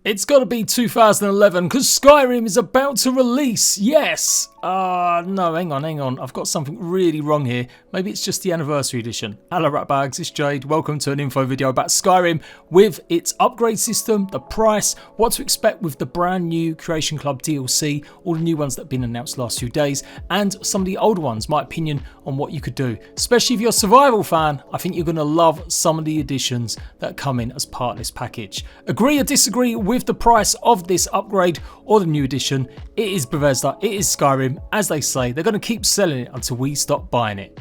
It's got to be 2011 because Skyrim is about to release. Yes. No, hang on. I've got something really wrong here. Maybe it's just the anniversary edition. Hello ratbags, it's Jade. Welcome to an info video about Skyrim with its upgrade system, the price, what to expect with the brand new Creation Club DLC, all the new ones that have been announced last few days, and some of the old ones, my opinion on what you could do. Especially if you're a survival fan, I think you're going to love some of the additions that come in as part of this package. Agree or disagree with the price of this upgrade or the new edition? It is Bethesda, it is Skyrim. As they say, they're going to keep selling it until we stop buying it.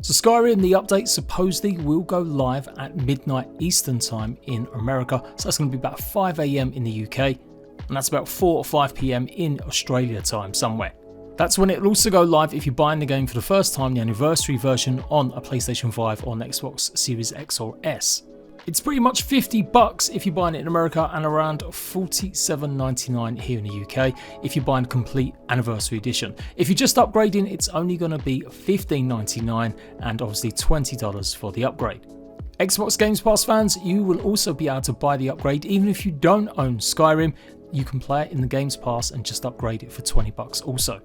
So Skyrim, the update supposedly will go live at midnight Eastern time in America. So that's going to be about 5 AM in the UK. And that's about 4 or 5 PM in Australia time somewhere. That's when it'll also go live if you're buying the game for the first time, the anniversary version on a PlayStation 5 or an Xbox Series X or S. It's pretty much $50 if you're buying it in America and around $47.99 here in the UK if you're buying complete anniversary edition. If you're just upgrading, it's only going to be $15.99 and obviously $20 for the upgrade. Xbox Games Pass fans, you will also be able to buy the upgrade even if you don't own Skyrim. You can play it in the Games Pass and just upgrade it for $20 also.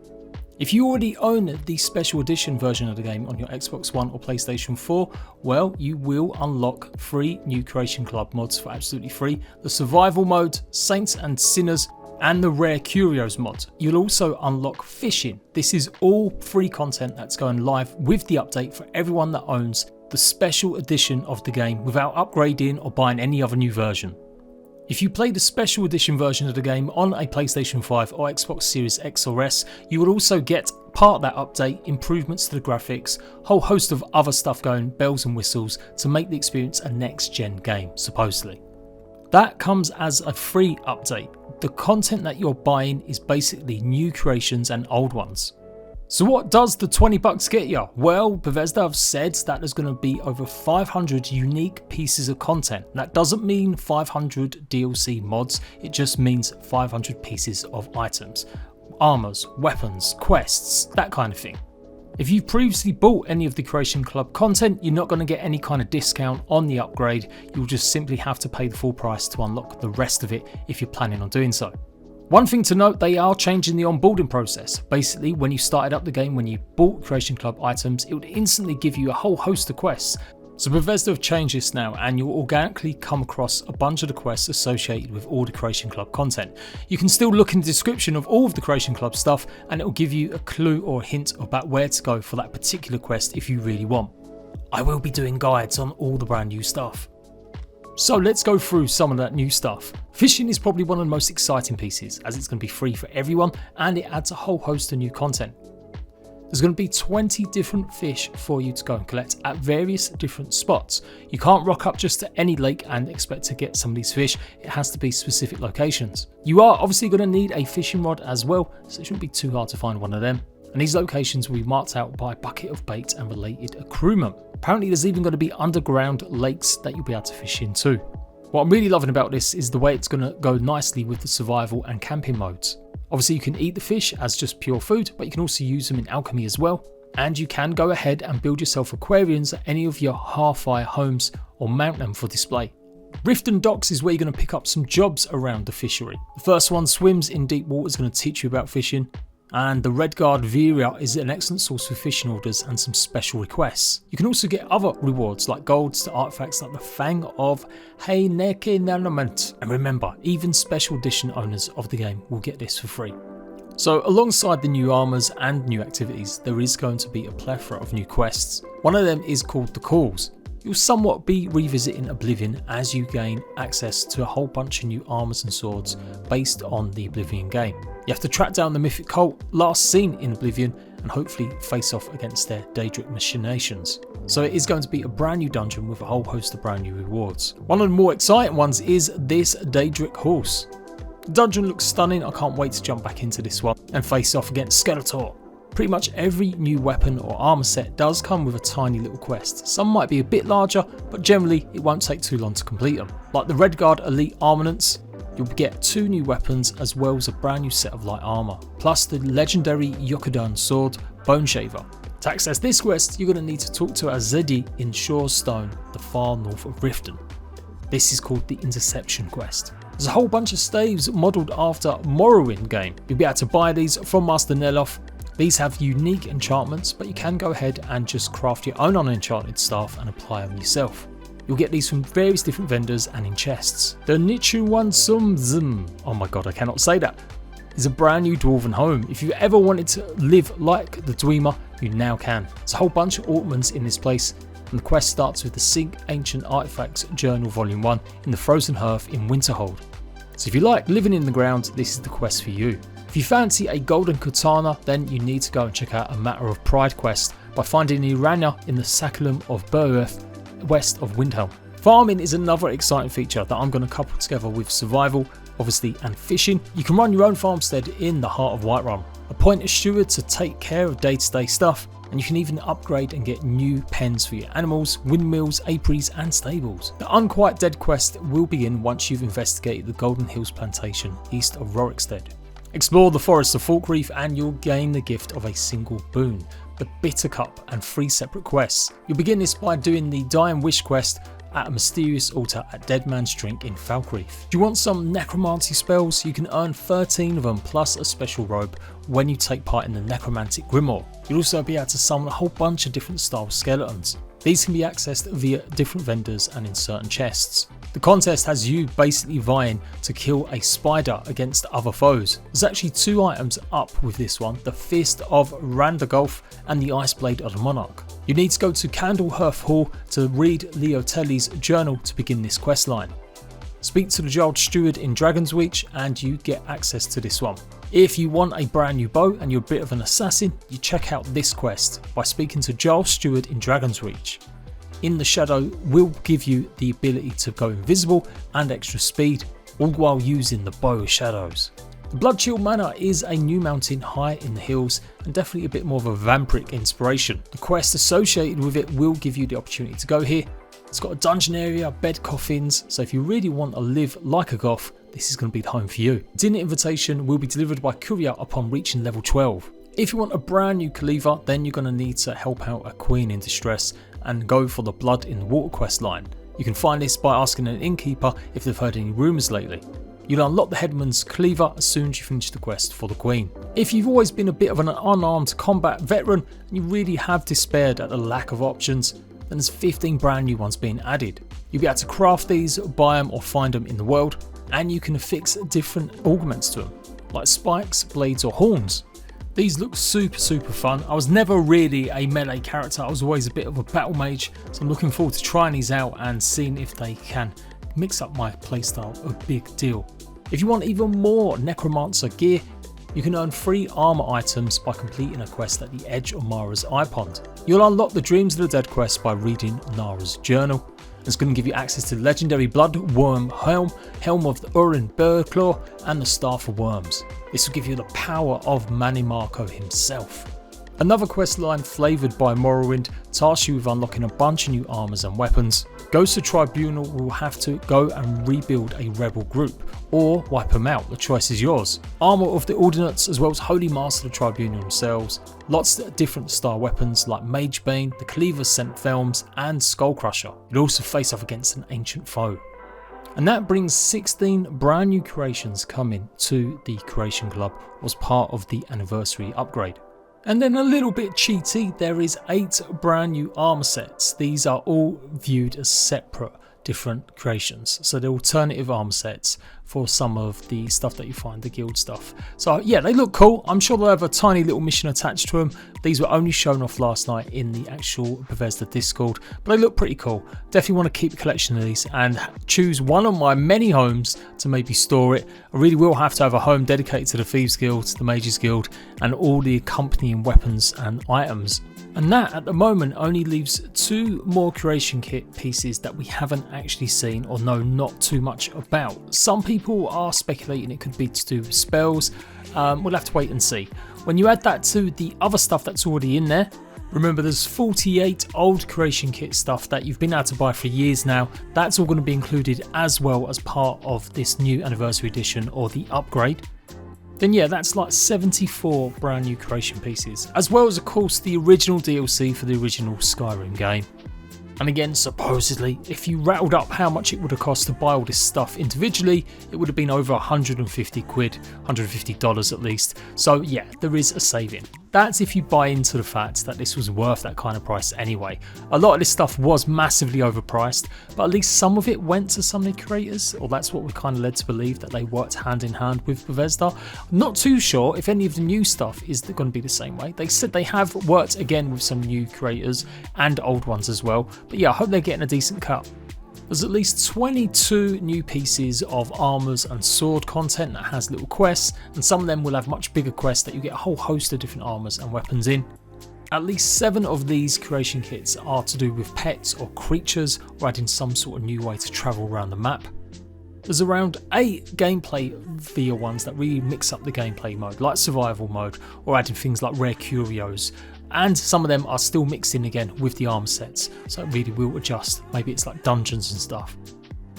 If you already own the special edition version of the game on your Xbox One or PlayStation 4, well, you will unlock 3 new Creation Club mods for absolutely free. The Survival mode, Saints and Sinners, and the Rare Curios mod. You'll also unlock Fishing. This is all free content that's going live with the update for everyone that owns the special edition of the game without upgrading or buying any other new version. If you play the special edition version of the game on a PlayStation 5 or Xbox Series X or S, you will also get part of that update, improvements to the graphics, whole host of other stuff going, bells and whistles, to make the experience a next-gen game, supposedly. That comes as a free update. The content that you're buying is basically new creations and old ones. So what does the $20 get you? Well, Bethesda have said that there's going to be over 500 unique pieces of content. That doesn't mean 500 DLC mods, it just means 500 pieces of items. Armours, weapons, quests, that kind of thing. If you've previously bought any of the Creation Club content, you're not going to get any kind of discount on the upgrade. You'll just simply have to pay the full price to unlock the rest of it if you're planning on doing so. One thing to note, they are changing the onboarding process. Basically, when you started up the game, when you bought Creation Club items, it would instantly give you a whole host of quests. So Bethesda have changed this now, and you'll organically come across a bunch of the quests associated with all the Creation Club content. You can still look in the description of all of the Creation Club stuff, and it will give you a clue or a hint about where to go for that particular quest if you really want. I will be doing guides on all the brand new stuff. So let's go through some of that new stuff. Fishing is probably one of the most exciting pieces, as it's going to be free for everyone and it adds a whole host of new content. There's going to be 20 different fish for you to go and collect at various different spots. You can't rock up just to any lake and expect to get some of these fish. It has to be specific locations. You are obviously going to need a fishing rod as well, so it shouldn't be too hard to find one of them. And these locations will be marked out by bucket of bait and related accruement. Apparently there's even going to be underground lakes that you'll be able to fish in too. What I'm really loving about this is the way it's going to go nicely with the survival and camping modes. Obviously you can eat the fish as just pure food, but you can also use them in alchemy as well. And you can go ahead and build yourself aquariums at any of your half-fire homes or mount them for display. Riften Docks is where you're going to pick up some jobs around the fishery. The first one, swims in deep water, is going to teach you about fishing. And the redguard is an excellent source for fishing orders and some special requests. You can also get other rewards like golds to artifacts like the Fang of Heinekenament. And remember, even special edition owners of the game will get this for free. So alongside the new armours and new activities, there is going to be a plethora of new quests. One of them is called the Calls. You'll somewhat be revisiting Oblivion as you gain access to a whole bunch of new armours and swords based on the Oblivion game. You have to track down the mythic cult last seen in Oblivion and hopefully face off against their Daedric machinations. So it is going to be a brand new dungeon with a whole host of brand new rewards. One of the more exciting ones is this Daedric horse. The dungeon looks stunning, I can't wait to jump back into this one and face off against Skeletor. Pretty much every new weapon or armour set does come with a tiny little quest. Some might be a bit larger, but generally it won't take too long to complete them. Like the Redguard Elite Armaments, you'll get 2 new weapons as well as a brand new set of light armour, plus the legendary Yokudan sword, Bone Shaver. To access this quest, you're going to need to talk to Azedi in Shorestone, the far north of Riften. This is called the Interception quest. There's a whole bunch of staves modelled after Morrowwind game. You'll be able to buy these from Master Neloth. These have unique enchantments, but you can go ahead and just craft your own unenchanted staff and apply them yourself. You'll get these from various different vendors and in chests. The Nichuansumzum, oh my god, I cannot say that, is a brand new dwarven home. If you ever wanted to live like the Dwemer, you now can. There's a whole bunch of ornaments in this place, and the quest starts with the Sync Ancient Artifacts Journal Volume 1 in the Frozen Hearth in Winterhold. So if you like living in the ground, this is the quest for you. If you fancy a golden katana, then you need to go and check out a Matter of Pride quest by finding Irania in the Sacculum of Bereth, west of Windhelm. Farming is another exciting feature that I'm going to couple together with survival, obviously, and fishing. You can run your own farmstead in the heart of Whiterun. Appoint a steward to take care of day-to-day stuff, and you can even upgrade and get new pens for your animals, windmills, apiaries and stables. The Unquite Dead quest will begin once you've investigated the Golden Hills plantation east of Rorikstead. Explore the forests of Falkreath and you'll gain the gift of a single boon, the Bittercup, and 3 separate quests. You'll begin this by doing the Dying Wish quest at a mysterious altar at Dead Man's Drink in Falkreath. Do you want some necromancy spells? You can earn 13 of them plus a special robe when you take part in the necromantic grimoire. You'll also be able to summon a whole bunch of different style skeletons. These can be accessed via different vendors and in certain chests. The contest has you basically vying to kill a spider against other foes. There's actually 2 items up with this one, the Fist of Randagolf and the Ice Blade of the Monarch. You need to go to Candlehearth Hall to read Leotelli's journal to begin this quest line. Speak to the Jade Steward in Dragon's Reach and you get access to this one. If you want a brand new bow and you're a bit of an assassin, you check out this quest by speaking to Jade Steward in Dragon's Reach. In the Shadow will give you the ability to go invisible and extra speed, all while using the bow of shadows. The Bloodchill Manor is a new mountain high in the hills and definitely a bit more of a vampiric inspiration. The quest associated with it will give you the opportunity to go here. It's got a dungeon area, bed coffins, so if you really want to live like a goth, this is going to be the home for you. Dinner invitation will be delivered by courier upon reaching level 12. If you want a brand new cleaver, then you're going to need to help out a queen in distress and go for the Blood in the Water quest line. You can find this by asking an innkeeper if they've heard any rumours lately. You'll unlock the headman's cleaver as soon as you finish the quest for the queen. If you've always been a bit of an unarmed combat veteran and you really have despaired at the lack of options, then there's 15 brand new ones being added. You'll be able to craft these, buy them or find them in the world, and you can affix different augments to them, like spikes, blades or horns. These look super fun. I was never really a melee character, I was always a bit of a battle mage, so I'm looking forward to trying these out and seeing if they can mix up my playstyle a big deal. If you want even more necromancer gear, you can earn free armour items by completing a quest at the edge of Mara's Eye Pond. You'll unlock the Dreams of the Dead quest by reading Nara's journal. It's going to give you access to the legendary Blood Worm Helm, Helm of the Urin Birdclaw, and the Staff of Worms. This will give you the power of Manimarco himself. Another quest line flavoured by Morrowind tasks you with unlocking a bunch of new armours and weapons. Goes to Tribunal will have to go and rebuild a rebel group, or wipe them out, the choice is yours. Armour of the Ordnance as well as Holy Master of the Tribunal themselves, lots of different style weapons like Magebane, the Cleaver Scent Thelms and Skullcrusher. You'll also face off against an ancient foe. And that brings 16 brand new creations coming to the Creation Club as part of the anniversary upgrade. And then a little bit cheaty, there is 8 brand new armour sets. These are all viewed as separate different creations. So they're alternative armour sets for some of the stuff that you find, the guild stuff. So yeah, they look cool. I'm sure they'll have a tiny little mission attached to them. These were only shown off last night in the actual Bethesda Discord, but they look pretty cool. Definitely want to keep a collection of these and choose one of my many homes to maybe store it. I really will have to have a home dedicated to the Thieves Guild, the Mages Guild, and all the accompanying weapons and items. And that at the moment only leaves 2 more creation kit pieces that we haven't actually seen or know not too much about. Some people are speculating it could be to do with spells. We'll have to wait and see. When you add that to the other stuff that's already in there, remember there's 48 old creation kit stuff that you've been able to buy for years now. That's all going to be included as well as part of this new anniversary edition or the upgrade. Then yeah, that's like 74 brand new creation pieces, as well as of course the original DLC for the original Skyrim game. And again, supposedly, if you rattled up how much it would have cost to buy all this stuff individually, it would have been over 150 quid, $150 at least. So yeah, there is a saving. That's if you buy into the fact that this was worth that kind of price anyway. A lot of this stuff was massively overpriced, but at least some of it went to some of the creators, or that's what we're kind of led to believe, that they worked hand in hand with Bethesda. Not too sure if any of the new stuff is going to be the same way. They said they have worked again with some new creators and old ones as well, but yeah, I hope they're getting a decent cut. There's at least 22 new pieces of armours and sword content that has little quests, and some of them will have much bigger quests that you get a whole host of different armours and weapons in. At least 7 of these creation kits are to do with pets or creatures, or adding some sort of new way to travel around the map. There's around 8 gameplay via ones that really mix up the gameplay mode, like survival mode, or adding things like rare curios. And some of them are still mixed in again with the armor sets, so it really will adjust. Maybe it's like dungeons and stuff.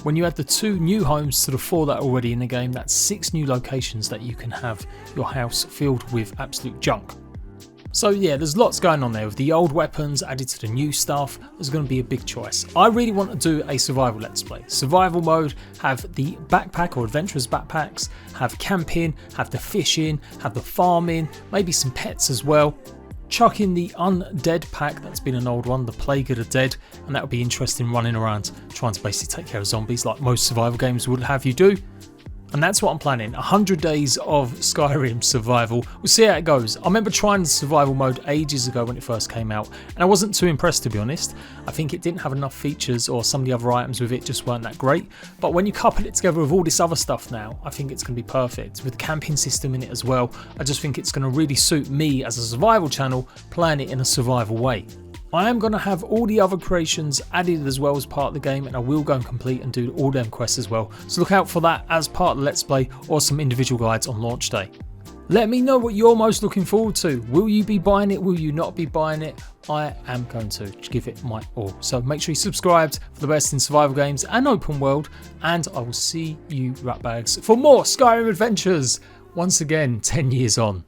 When you add the 2 new homes to the 4 that are already in the game, that's 6 new locations that you can have your house filled with absolute junk. So yeah, there's lots going on there with the old weapons added to the new stuff. There's going to be a big choice. I really want to do a survival let's play. Survival mode, have the backpack or adventurers backpacks, have camping, have the fishing, have the farming, maybe some pets as well. Chuck in the undead pack, that's been an old one, the Plague of the Dead, and that would be interesting running around trying to basically take care of zombies like most survival games would have you do. And that's what I'm planning, 100 days of Skyrim survival. We'll see how it goes. I remember trying the survival mode ages ago when it first came out, and I wasn't too impressed, to be honest. I think it didn't have enough features, or some of the other items with it just weren't that great. But when you couple it together with all this other stuff now, I think it's going to be perfect. With the camping system in it as well, I just think it's going to really suit me as a survival channel, playing it in a survival way. I am going to have all the other creations added as well as part of the game, and I will go and complete and do all them quests as well, so look out for that as part of the Let's Play or some individual guides on launch day. Let me know what you're most looking forward to. Will you be buying it? Will you not be buying it? I am going to give it my all. So make sure you subscribed for the best in survival games and open world, and I will see you ratbags for more Skyrim adventures once again 10 years on.